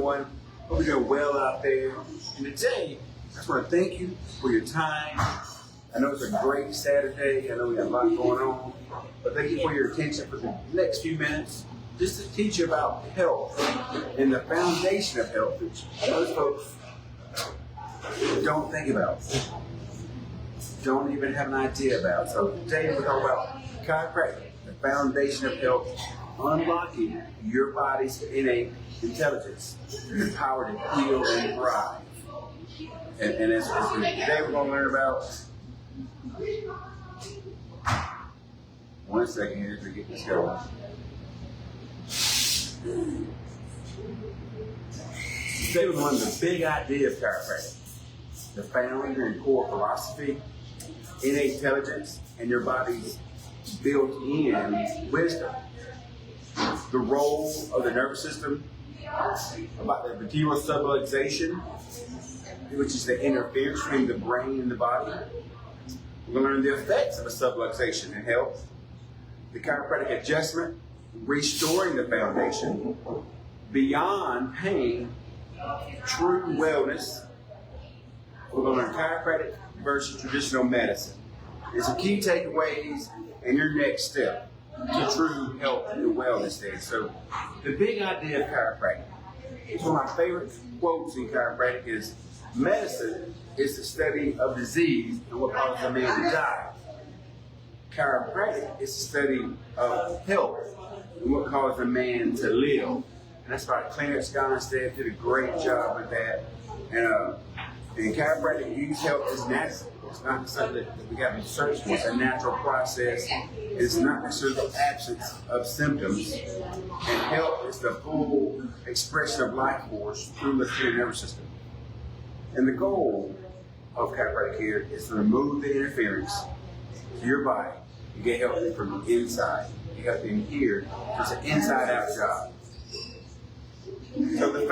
everyone. Hope you're doing well out there. And today, I just want to thank you for your time. I know it's a great Saturday. I know we got a lot going on. But thank you for your attention for the next few minutes, just to teach you about health and the foundation of health, which most folks don't think about, don't even have an idea about. So today we're talking about chiropractic, the foundation of health, unlocking your body's innate intelligence, the power to heal and thrive. And today we're going to learn about, one second here to get this going. Today we're going to learn the big idea of chiropractic, the founder and core philosophy, innate intelligence, and your body's built-in wisdom. The role of the nervous system, about the vertebral subluxation, which is the interference between the brain and the body. We're going to learn the effects of a subluxation in health, the chiropractic adjustment, restoring the foundation, beyond pain, true wellness. We're going to learn chiropractic versus traditional medicine. There's some key takeaways and your next step to true health and wellness there. So the big idea of chiropractic, it's one of my favorite quotes in chiropractic is, medicine is the study of disease and what causes a man to die. Chiropractic is the study of health and what causes a man to live. And that's why Clarence Gonstead did a great job with that. And chiropractic use health as natural. It's not something that we got to search for. It's a natural process. It's not necessarily the absence of symptoms. And health is the full expression of life force through the nervous system. And the goal of chiropractic here is to remove the interference to your body. You get healthy from the inside. You got to in here. It's an inside-out job. So the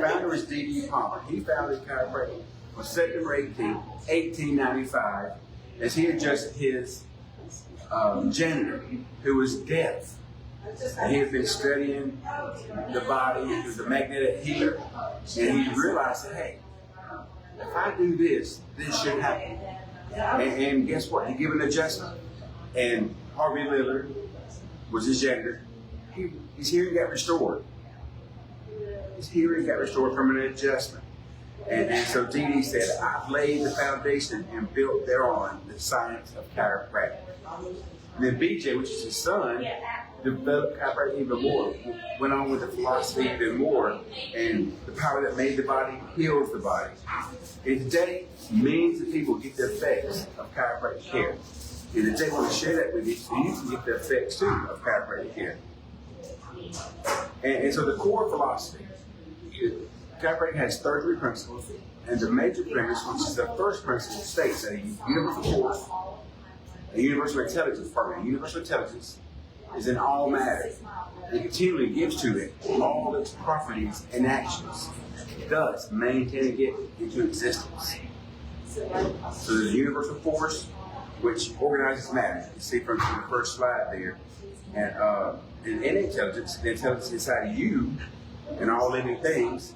founder is D.D. Palmer. He founded chiropractic on September 18, 1895, as he adjusted his janitor, who was deaf. And he had been studying the body. He was a magnetic healer. And he realized that, hey, if I do this, this should happen. And guess what? He gave an adjustment. And Harvey Lillard was his janitor. His hearing got restored. His hearing got restored from an adjustment. And so D.D. said, I've laid the foundation and built thereon the science of chiropractic. And then B.J., which is his son, developed chiropractic even more, went on with the philosophy even more, and the power that made the body heals the body. And today, millions of people get the effects of chiropractic care. And today, I want to share that with you so you can get the effects too of chiropractic care. And so the core philosophy, chiropractic has 33 principles, and the major premise, which is the first principle, states that a universal force, a universal intelligence is in all matter. It continually gives to it all its properties and actions, thus maintaining it into existence. So there's a universal force which organizes matter. You see from the first slide there. And innate intelligence, the intelligence inside of you and all living things,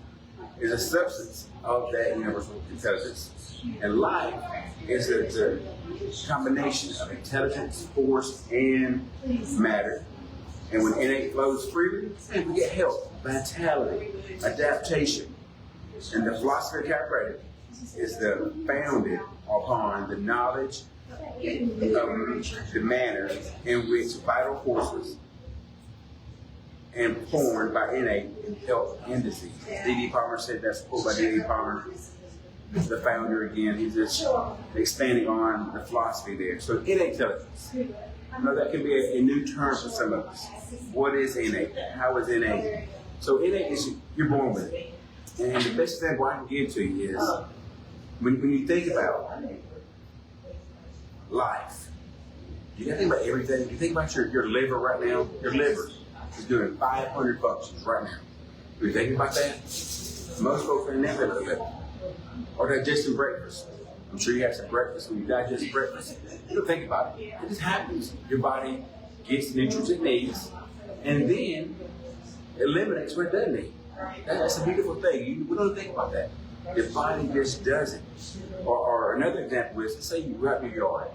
is a substance of that universal intelligence. And life is a combination of intelligence, force, and matter. And when innate flows freely, we get health, vitality, adaptation. And the philosophy of chiropractic is founded upon the knowledge of the manner in which vital forces and formed by innate health and disease. D.D. Palmer said, that's a quote by D.D. Palmer, the founder again. He's just expanding on the philosophy there. So innate intelligence. I know that can be a new term for some of us. What is innate? How is innate? So innate is you're born with it. And the best example I can give to you is when you think about life, you got to think about everything. You think about your liver right now. Your liver is doing 500 functions right now. You think about that? Most folks are never know that. Or digesting breakfast. I'm sure you have some breakfast. When you digest breakfast, you don't think about it. It just happens. Your body gets the nutrients it needs, and then eliminates what it doesn't need. That's a beautiful thing. We don't think about that. Your body just does it. Or another example is, say you rub your yard,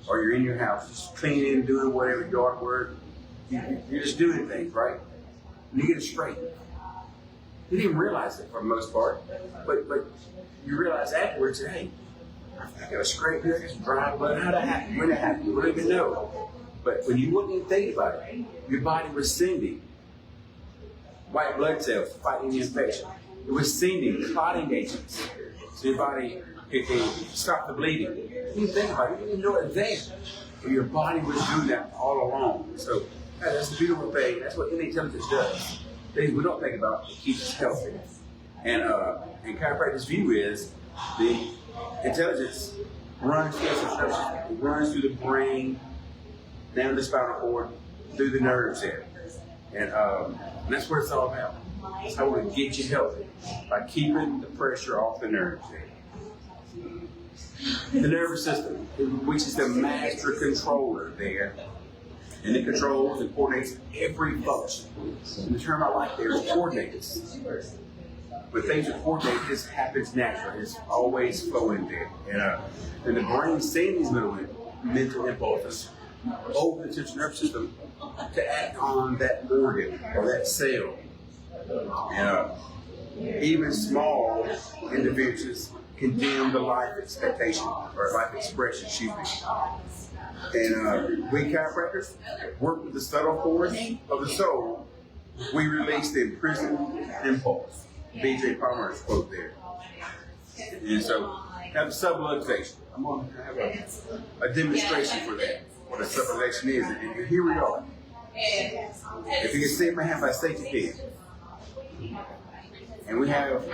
or you're in your house, just cleaning, doing whatever yard work. You're just doing things, right? And you get it straight. You didn't even realize it for the most part, but you realize afterwards that, hey, I got a scrape here, I got some dry blood. How'd that happen? When did it happen? You don't even know. But when you wouldn't even think about it, your body was sending white blood cells fighting the infection. It was sending clotting agents, so your body can stop the bleeding. You didn't think about it. You didn't know it was there. But your body was doing that all along. So that's a beautiful thing. That's what innate intelligence does. Things we don't think about to keep us healthy. And chiropractic's view is the intelligence runs through the brain, down the spinal cord, through the nerves there. And that's what it's all about. It's how we get you healthy, by keeping the pressure off the nerves there. The nervous system, which is the master controller there, and it controls and coordinates every function. And the term I like there is coordinates. When things are coordinated, this happens naturally. It's always flowing there. And the brain sends these mental impulses over the central nervous system to act on that organ or that cell. Even small individuals condemn the life expectation or life expression, excuse me. And we chiropractors work with the subtle force of the soul. We release the imprisoned impulse. B.J. Palmer's quote there. And so, have a subluxation. I'm going to have a demonstration for that, what a subluxation is. And here we are. If you can see my hand by safety pin. And we have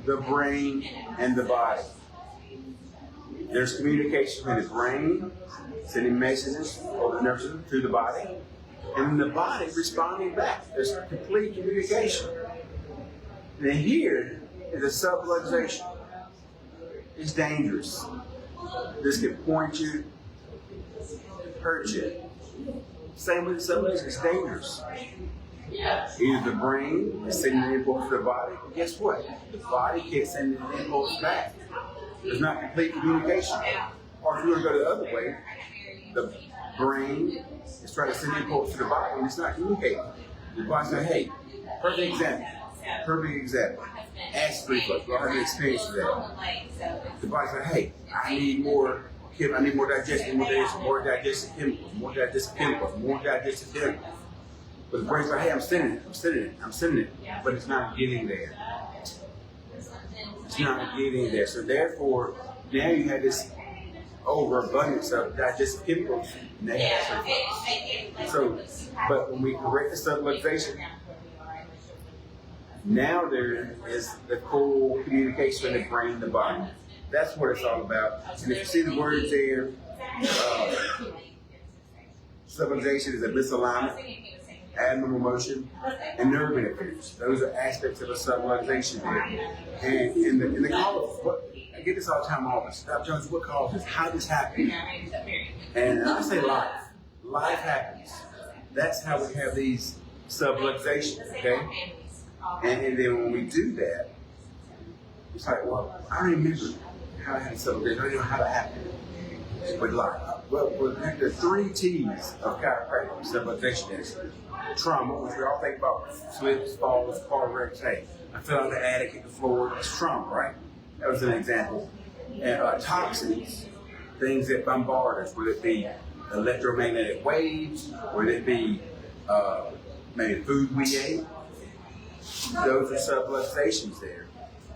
the brain and the body. There's communication between the brain, sending messages over the nervous system through the body, and the body responding back. There's complete communication. And here is a subluxation. It's dangerous. This can point you, hurt you. Same with the subluxation, it's dangerous. Either the brain is sending an impulse to the body, but guess what? The body can't send an impulse back. There's not complete communication. Or if you want to go the other way, the brain is trying to send an impulse to the body and it's not communicating. The body says, hey, perfect example. Acid reflux. We all have an experience with that. The body says, hey, I need more digestive chemicals, more digestive chemicals. But the brain's like, hey, I'm sending it. But it's not getting there. It's not getting there. So therefore, now you have this overabundance of digestive chemicals. So, but when we correct the subluxation, now there is the full communication of the brain and the body. That's what it's all about. And if you see the words there, subluxation is a misalignment, abnormal motion, and nerve interference. Those are aspects of a subluxation there. And in the cause, I get this all the time in office. Dr. Jones, what causes? How does this happen? And I say life. Life happens. That's how we have these subluxations, okay? And then when we do that, it's like, well, I don't remember how I had a subluxation. I don't know how that happened with life. Well, the 3 T's of chiropractic subluxation is trauma, which we all think about slips, falls, car wrecks. Hey, I fell out of the attic, hit the floor. That's trauma, right? That was an example. And toxins, things that bombard us, whether it be electromagnetic waves, whether it be maybe food we ate. Those are subluxations there,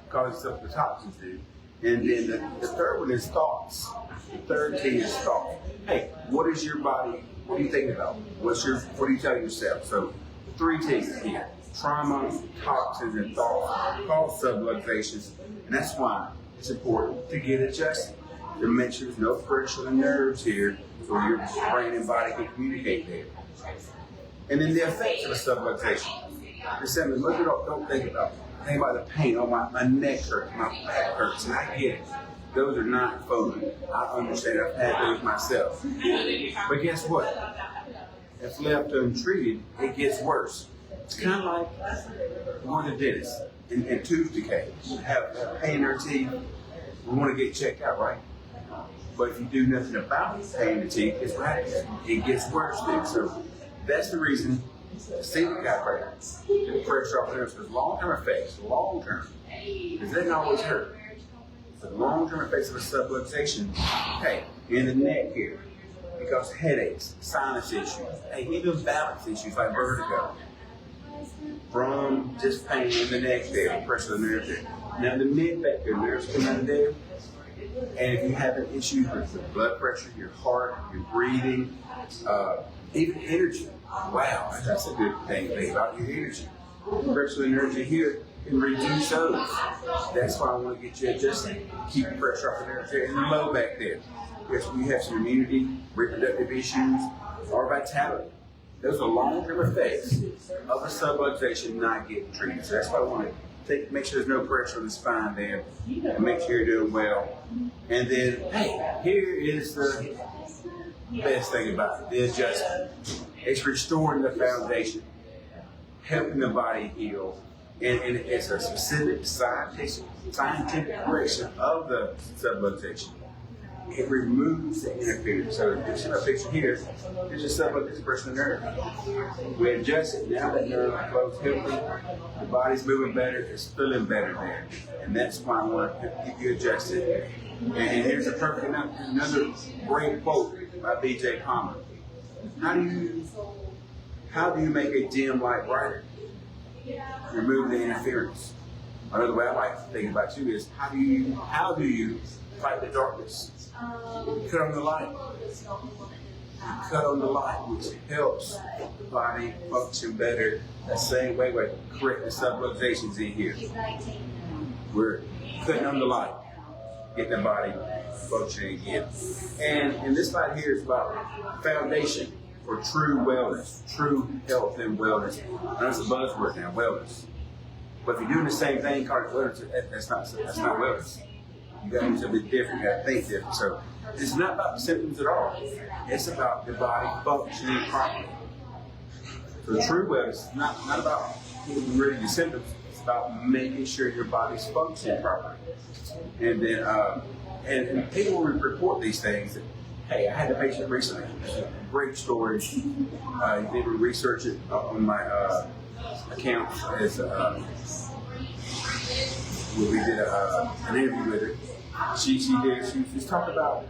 causes of the toxins do. And then the third one is thoughts. The third T is thought. Hey, what is your body? What are you thinking about? What are you telling yourself? So 3 T's here: trauma, toxins, and thoughts cause subluxations, and that's why it's important to get adjusted. To make sure there's no pressure on the nerves here, so your brain and body can communicate there. And then the effects of a subluxation. It's something most people don't think about. Think about the pain. Oh, my neck hurts, my back hurts, and I get it. Those are not fun. I understand. I've had those myself. But guess what? If left untreated, it gets worse. It's kind of like going to the dentist and tooth decay. You have pain in your teeth, we want to get checked out, right? But if you do nothing about pain in the teeth, it's what happens. It gets worse then. So that's the reason to see the chiropractor, get the pressure off the nerves, because long-term effects, long-term, because it doesn't always hurt. The long-term effects of a subluxation, hey, in the neck here, because headaches, sinus issues, hey, even balance issues like vertigo, from just pain in the neck there, pressure of the nerve there. Now the mid-back, your nerves come out of there, and if you have an issue with your blood pressure, your heart, your breathing, even energy, wow, that's a good thing about your energy. Pressure and energy here can reduce those. That's why I want to get you adjusted. Keep the pressure off the nerves there and the low back there. Yes, we have some immunity, reproductive issues, or vitality. Those are long-term effects of a subluxation not getting treated. So that's why I want to make sure there's no pressure on the spine there, and make sure you're doing well. And then, hey, here is the best thing about it, the adjustment. It's restoring the foundation, helping the body heal, and it's a specific scientific correction of the subluxation. It removes the interference. So there's a picture here. There's a subluxation pressure of the nerve. We adjust it. Now that nerve flows healthy. The body's moving better. It's feeling better there. And that's why I want to keep you adjusted. And here's a perfect another great quote by B.J. Palmer. How do you make a dim light brighter? Remove the interference. Another way I like to think about you is how do you fight the darkness? Cut on the light. Cut on the light, which helps the body function better. That same way we're correcting subluxations in here. We're cutting on the light, get the body functioning again. And this slide here is about foundation for true wellness, true health and wellness. I know it's a buzzword now, wellness. But if you're doing the same thing, cardiac wellness, that's not wellness. You got to do something different. You got to think different. So it's not about the symptoms at all. It's about the body functioning properly. So true wellness is not about getting rid of your symptoms. It's about making sure your body's functioning properly. And then, and people will report these things. That, hey, I had a patient recently. Great story. They would research it on my account as we did an interview with her. She was talking about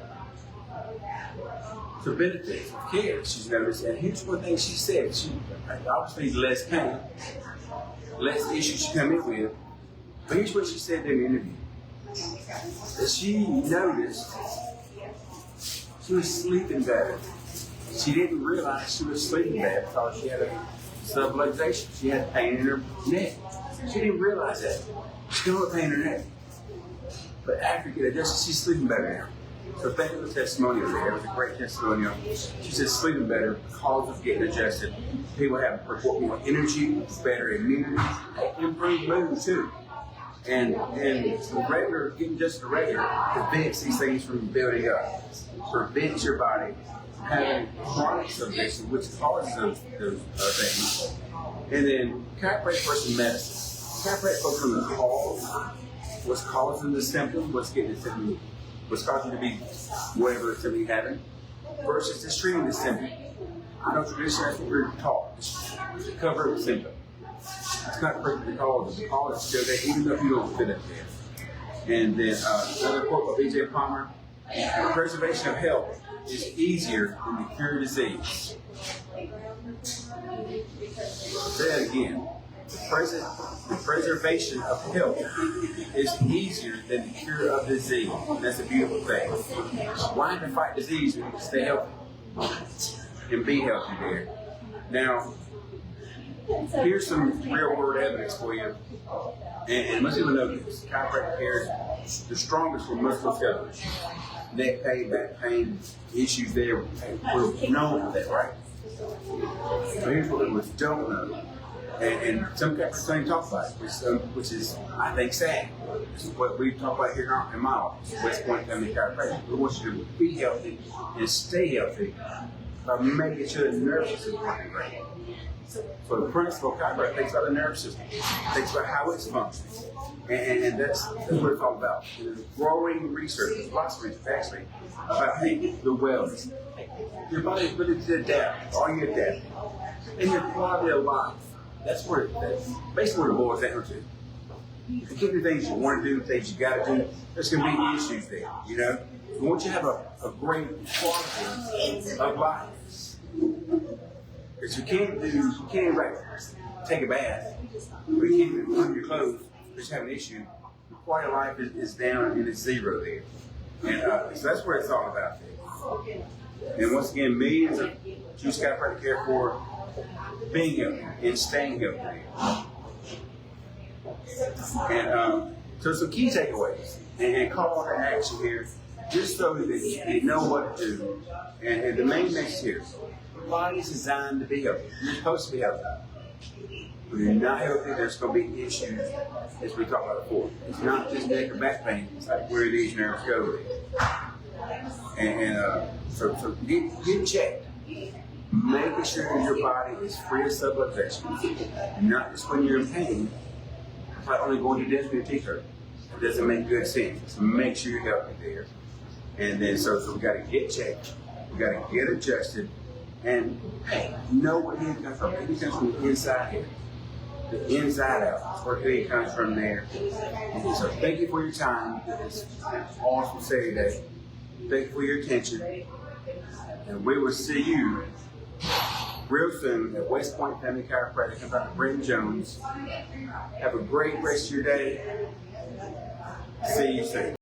the benefits of care she's noticed. And here's one thing she said. She obviously less pain, less issues she come in with. But here's what she said in the interview. That she noticed she was sleeping better. She didn't realize she was sleeping better because she had a subluxation. She had pain in her neck. She didn't realize that. She still had pain in her neck. But after getting adjusted, she's sleeping better now. So thank you for the testimonial there. It was a great testimonial. She said sleeping better because of getting adjusted. People have report more energy, better immunity, improved mood too. And regular, getting just the regular prevents these things from building up. Prevents your body from having chronic subluxation, which causes those things. And then chiropractic versus medicine. Chiropractic focuses on the cause, what's causing the symptom, what's getting the symptom, what's causing it to be whatever symptom you're having, versus just treating the symptom. I know traditionally that's what we're taught, just to cover the symptom. It's not perfectly cause. The cause is still there, even though you don't feel it there. And then another quote by B.J. Palmer: "The preservation of health is easier than the cure of disease." Say that again. The preservation of health is easier than the cure of disease. And that's a beautiful thing. Why to fight disease when you can stay healthy and be healthy there? Now, here's some real world evidence for you. And most people know this. Chiropractic care is the strongest for musculoskeletal issues. Neck pain, back pain, issues there. We're known for that, right? So here's what we don't know. And some chiropractors don't talk about it, which is, I think, sad. This is what we talk about here in my office, West Point Family Chiropractic. We want you to be healthy and stay healthy by making sure the nervous system is working great. So the principle of chiropractic thinks about the nervous system, thinks about how it's functioning. And that's what it's all about. And there's growing research, there's lots of research actually, about the wellness. Your body's ability to adapt, are you adapting? And your quality of life. That's basically what it boils down to. If you keep the things you want to do, things you got to do, there's going to be issues there, you know? Once you have a great quality of life, because you can't like take a bath, or you can't even put on your clothes, but you have an issue, the quality of life is down and it's zero there. And so that's where it's all about there. And once again, millions of Juice Chiropractic care for being healthy and staying healthy. And so some key takeaways and call to action here, just so that you know what to do. And the main message here, your body is designed to be healthy. You're supposed to be healthy. When you're not healthy, there's going to be issues, as we talked about before. It's not just neck or back pain. It's like where these nerves go. So get checked. Making sure your body is free of subluxation. Not just when you're in pain. It's like only going to the dentist when your teeth hurt. It doesn't make good sense. So make sure you're healthy there. And then so we got to get checked. We got to get adjusted. And hey, know where healing comes from. Healing comes from the inside here. The inside out. That's where healing comes from there. And so thank you for your time. This awesome Saturday. Thank you for your attention. And we will see you real soon at West Point Family Chiropractic. I'm Dr. Brenton Jones. Have a great rest of your day. See you soon.